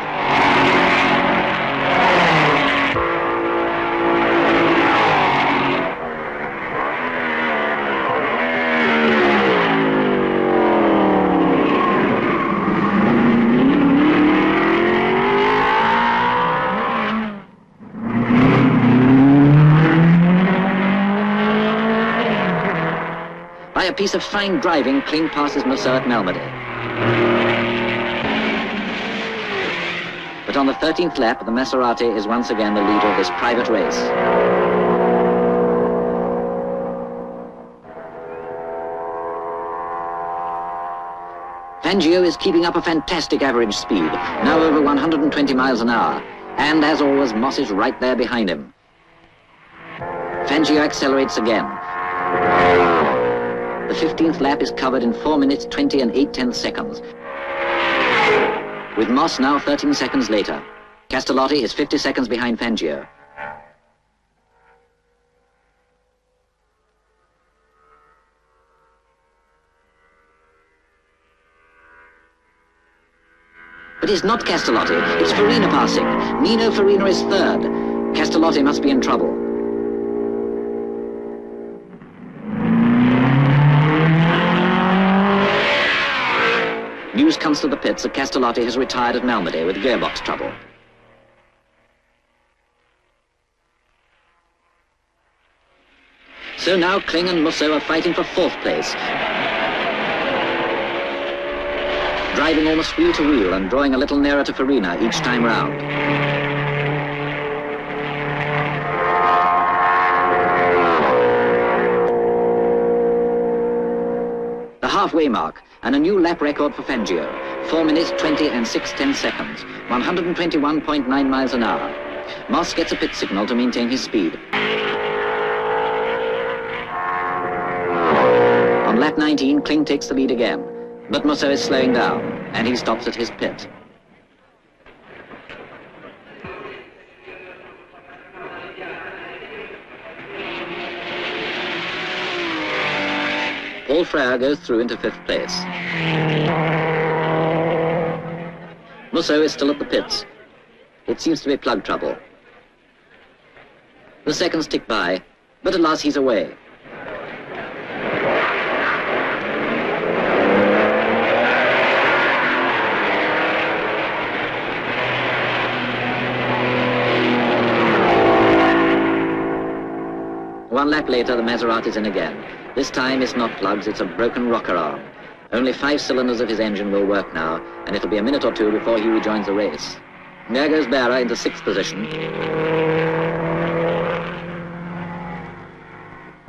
By a piece of fine driving, Kling passes Musso at Malmedy. But on the 13th lap, the Maserati is once again the leader of this private race. Fangio is keeping up a fantastic average speed, now over 120 miles an hour. And as always, Moss is right there behind him. Fangio accelerates again. The 15th lap is covered in 4 minutes 20 and 8/10 seconds, with Moss now 13 seconds later. Castellotti is 50 seconds behind Fangio. But it's not Castellotti, it's Farina passing. Nino Farina is third. Castellotti must be in trouble. News comes to the pits that Castellotti has retired at Malmedy with gearbox trouble. So now Kling and Musso are fighting for 4th place, driving almost wheel to wheel and drawing a little nearer to Farina each time round. The halfway mark, and a new lap record for Fangio. 4 minutes 20 and 6/10 seconds, 121.9 miles an hour. Moss gets a pit signal to maintain his speed. On lap 19, Kling takes the lead again, but Musso is slowing down, and he stops at his pit. Paul Frere goes through into 5th place. Musso is still at the pits. It seems to be plug trouble. The seconds tick by, but at last he's away. One lap later, the Maserati's in again. This time it's not plugs, it's a broken rocker arm. Only 5 cylinders of his engine will work now, and it'll be a minute or two before he rejoins the race. There goes Berra into 6th position.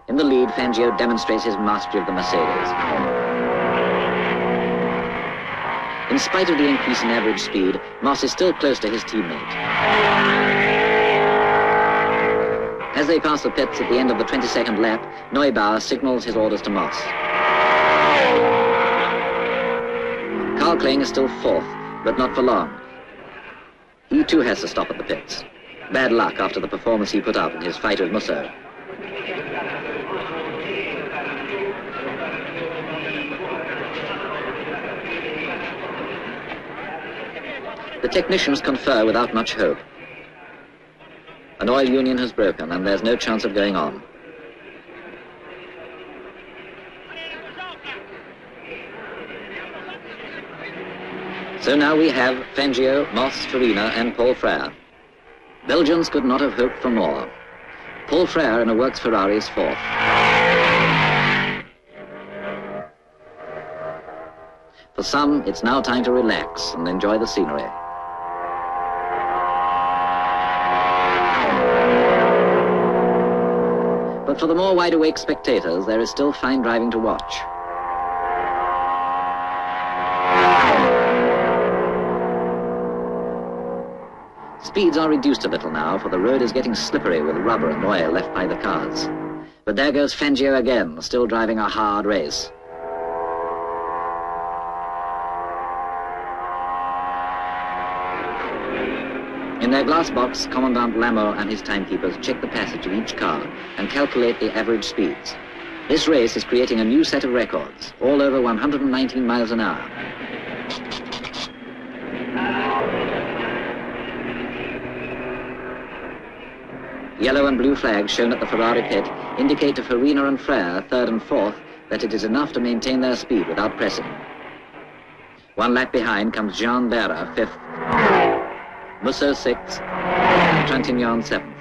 In the lead, Fangio demonstrates his mastery of the Mercedes. In spite of the increase in average speed, Moss is still close to his teammate. As they pass the pits at the end of the 22nd lap, Neubauer signals his orders to Moss. Carl Kling is still 4th, but not for long. He too has to stop at the pits. Bad luck after the performance he put up in his fight with Musso. The technicians confer without much hope. An oil union has broken, and there's no chance of going on. So now we have Fangio, Moss, Farina, and Paul Frere. Belgians could not have hoped for more. Paul Frere in a works Ferrari is 4th. For some, it's now time to relax and enjoy the scenery. But for the more wide-awake spectators, there is still fine driving to watch. Speeds are reduced a little now, for the road is getting slippery with rubber and oil left by the cars. But there goes Fangio again, still driving a hard race. In their glass box, Commandant Lameau and his timekeepers check the passage of each car and calculate the average speeds. This race is creating a new set of records, all over 119 miles an hour. Yellow and blue flags shown at the Ferrari pit indicate to Farina and Frere, 3rd and 4th, that it is enough to maintain their speed without pressing. One lap behind comes Jean Berra, 5th. Musso 6th, and Trintignant 7th.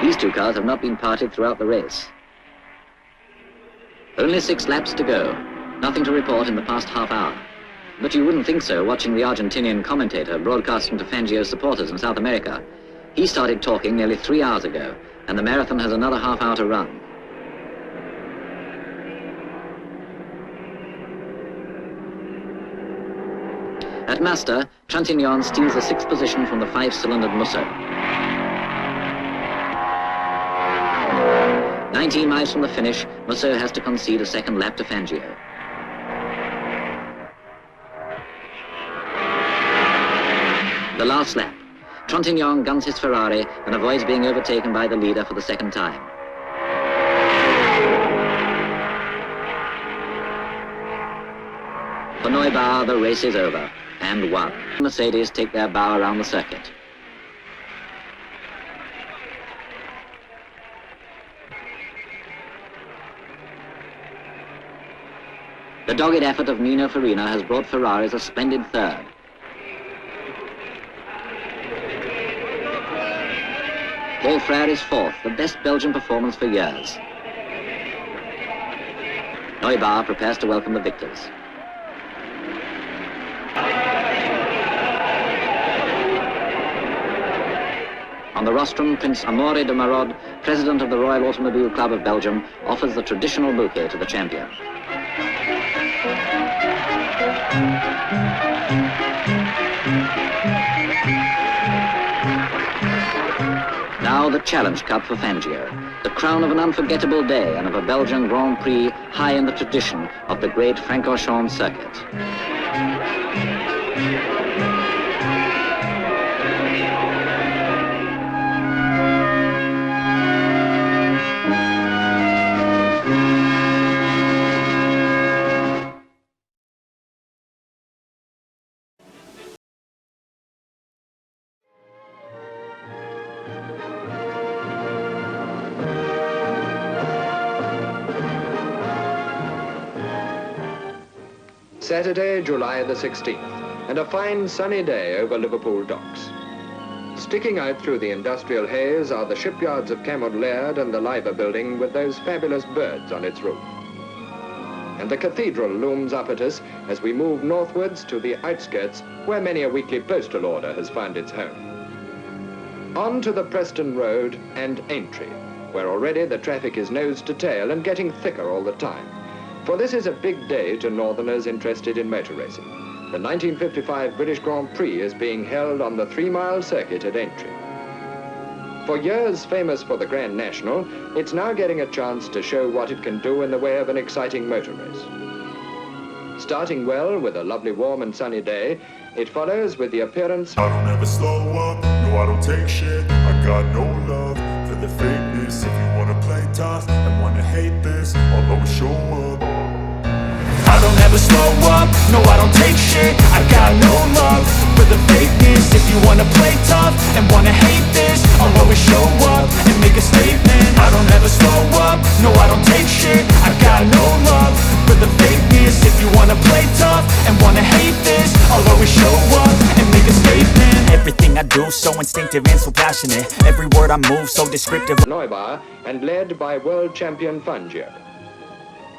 These two cars have not been parted throughout the race. Only 6 laps to go. Nothing to report in the past half hour. But you wouldn't think so watching the Argentinian commentator broadcasting to Fangio's supporters in South America. He started talking nearly 3 hours ago, and the marathon has another half hour to run. At master, Trintignant steals the 6th position from the 5-cylindered Musso. 19 miles from the finish, Musso has to concede a second lap to Fangio. The last lap. Trontignan guns his Ferrari and avoids being overtaken by the leader for the second time. For Neubauer, the race is over, and won. Mercedes take their bow around the circuit. The dogged effort of Nino Farina has brought Ferraris a splendid third. Paul Frère is fourth, the best Belgian performance for years. Neubauer prepares to welcome the victors. On the rostrum, Prince Amaury de Marod, president of the Royal Automobile Club of Belgium, offers the traditional bouquet to the champion. Now the Challenge Cup for Fangio, the crown of an unforgettable day and of a Belgian Grand Prix high in the tradition of the great Francorchamps circuit. Saturday, July the 16th, and a fine sunny day over Liverpool docks. Sticking out through the industrial haze are the shipyards of Camot-Laird and the Liver building with those fabulous birds on its roof. And the cathedral looms up at us as we move northwards to the outskirts where many a weekly postal order has found its home. On to the Preston Road and Aintree, where already the traffic is nose to tail and getting thicker all the time. For this is a big day to northerners interested in motor racing. The 1955 British Grand Prix is being held on the 3-mile circuit at Aintree. For years famous for the Grand National, it's now getting a chance to show what it can do in the way of an exciting motor race. Starting well with a lovely warm and sunny day, it follows with the appearance... I don't ever slow up, no I don't take shit, I got no love for the fakeness. If you wanna play tough and wanna hate this, I'll always show up. I don't ever slow up, no I don't take shit, I got no love for the fakeness. If you wanna play tough and wanna hate this, I'll always show up and make a statement. I don't ever slow up, no I don't take shit, I got no love for the fakeness. If you wanna play tough and wanna hate this, I'll always show up and make a statement. Everything I do so instinctive and so passionate, every word I move so descriptive. Neubauer and led by world champion Fangio,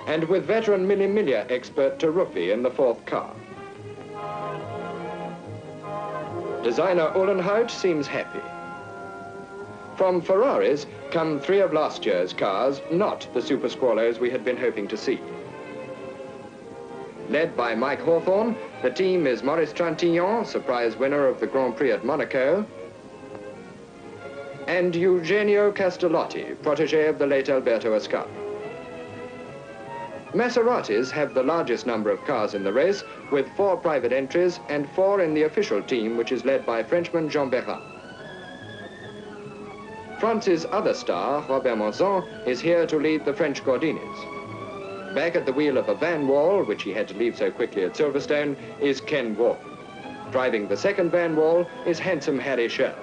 and with veteran Mille Miglia expert Taruffi in the fourth car. Designer Uhlenhout seems happy. From Ferraris come 3 of last year's cars, not the Super Squallows we had been hoping to see. Led by Mike Hawthorne, the team is Maurice Trintignant, surprise winner of the Grand Prix at Monaco, and Eugenio Castellotti, protégé of the late Alberto Ascari. Maseratis have the largest number of cars in the race, with 4 private entries and 4 in the official team, which is led by Frenchman Jean Berrat. France's other star, Robert Monzon, is here to lead the French Gordinis. Back at the wheel of a Van Wall, which he had to leave so quickly at Silverstone, is Ken Wharton. Driving the second Van Wall is handsome Harry Schell.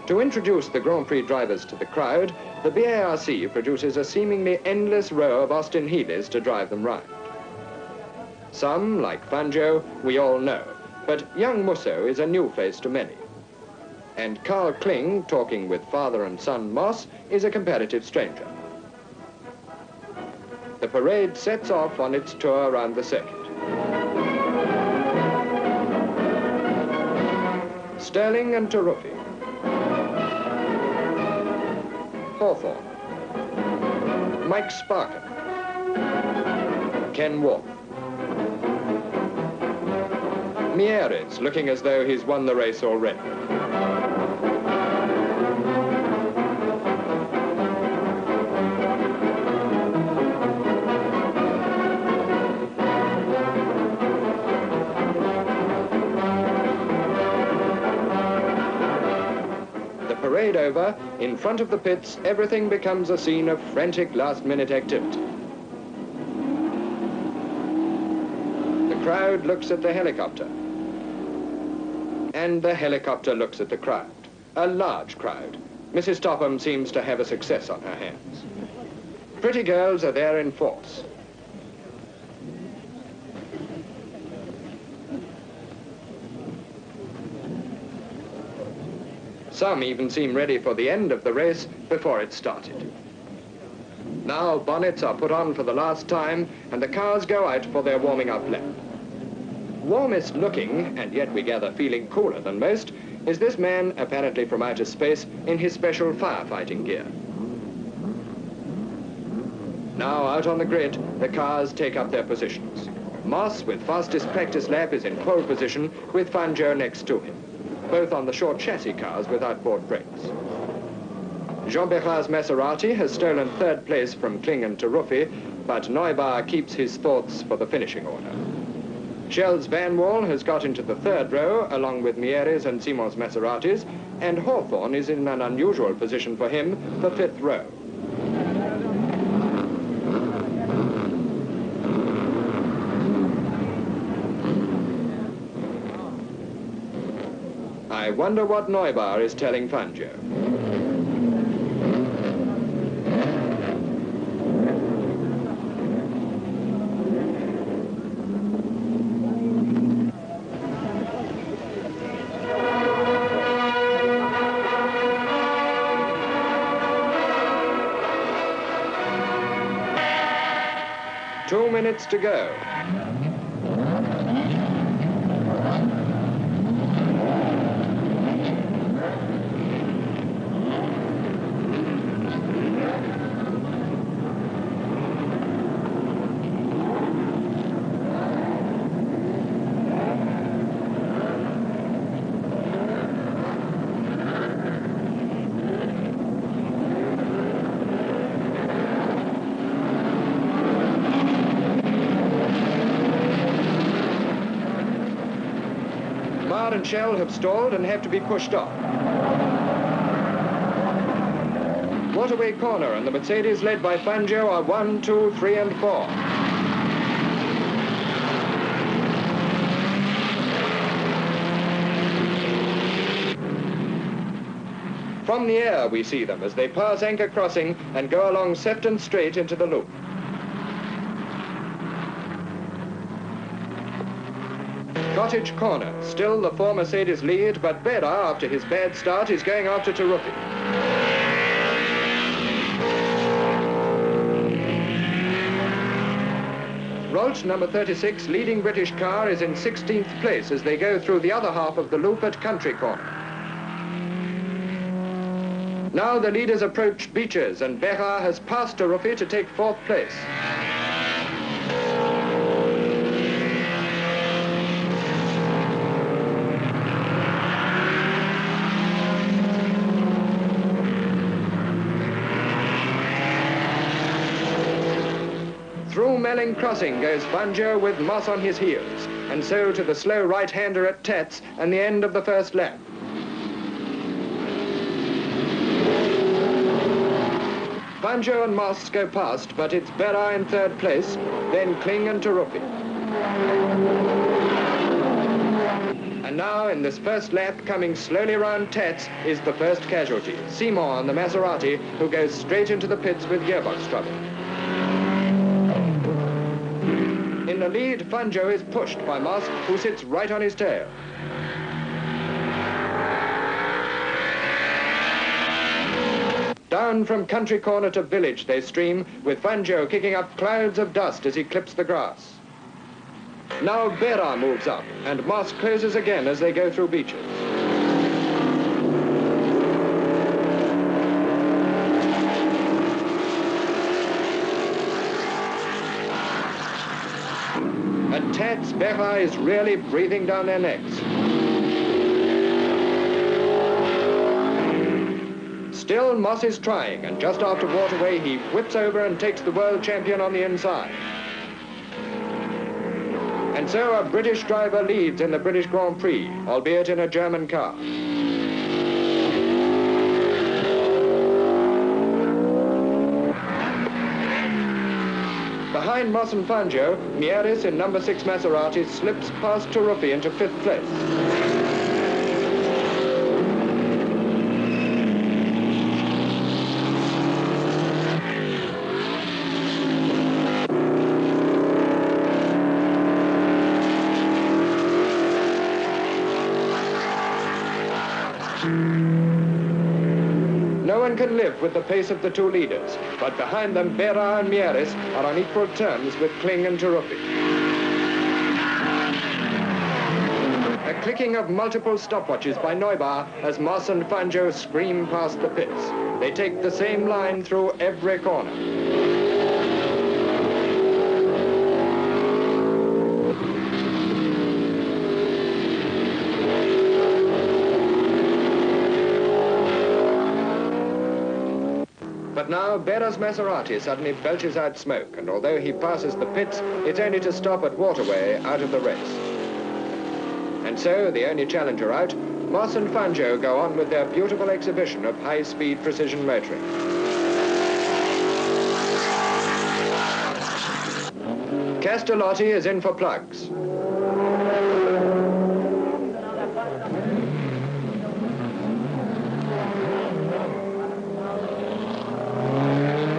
To introduce the Grand Prix drivers to the crowd, the BARC produces a seemingly endless row of Austin Healys to drive them round. Some, like Fangio, we all know, but young Musso is a new face to many. And Carl Kling, talking with father and son Moss, is a comparative stranger. The parade sets off on its tour around the circuit. Sterling and Taruffi. Hawthorne, Mike Sparkin, Ken Wharton. Mieres, looking as though he's won the race already. over, in front of the pits, everything becomes a scene of frantic last-minute activity. The crowd looks at the helicopter. And the helicopter looks at the crowd. A large crowd. Mrs. Topham seems to have a success on her hands. Pretty girls are there in force. Some even seem ready for the end of the race before it started. Now bonnets are put on for the last time and the cars go out for their warming up lap. Warmest looking, and yet we gather feeling cooler than most, is this man, apparently from outer space, in his special firefighting gear. Now out on the grid, the cars take up their positions. Moss, with fastest practice lap, is in pole position with Fangio next to him, both on the short chassis cars with outboard brakes. Jean Berrat's Maserati has stolen third place from Klingen to Ruffi, but Neubauer keeps his thoughts for the finishing order. Shell's Van Wall has got into the third row, along with Mieres and Simon's Maseratis, and Hawthorne is in an unusual position for him, the fifth row. I wonder what Neubauer is telling Fangio. Two minutes to go. And Shell have stalled and have to be pushed off. Waterway corner and the Mercedes led by Fangio are 1, 2, 3 and 4. From the air we see them as they pass Anchor Crossing and go along Sefton Straight into the loop. Cottage Corner, still the four Mercedes lead, but Berra, after his bad start, is going after Taruffi. Rolt, number 36, leading British car, is in 16th place as they go through the other half of the loop at Country Corner. Now the leaders approach Beeches, and Berra has passed Taruffi to take 4th place. Through Melling Crossing goes Fangio with Moss on his heels, and so to the slow right-hander at Tats and the end of the first lap. Fangio and Moss go past, but it's Berra in 3rd place, then Kling and Taruffi. And now, in this first lap, coming slowly round Tats, is the first casualty, Simon on the Maserati, who goes straight into the pits with gearbox trouble. In the lead, Fangio is pushed by Moss, who sits right on his tail. Down from Country Corner to Village they stream, with Fangio kicking up clouds of dust as he clips the grass. Now Berra moves up, and Moss closes again as they go through Beeches. At Tats, Berra is really breathing down their necks. Still, Moss is trying, and just after Waterway, he whips over and takes the world champion on the inside. And so a British driver leads in the British Grand Prix, albeit in a German car. Behind Moss and Fangio, Mieris in number 6 Maserati slips past Taruffi into 5th place. No one can live with the pace of the two leaders, but behind them Berra and Mieris are on equal terms with Kling and Taruffi. A clicking of multiple stopwatches by Neubar as Moss and Fangio scream past the pits. They take the same line through every corner. But now Berra's Maserati suddenly belches out smoke, and although he passes the pits, it's only to stop at Waterway out of the race. And so, the only challenger out, Moss and Fangio go on with their beautiful exhibition of high-speed precision motoring. Castellotti is in for plugs.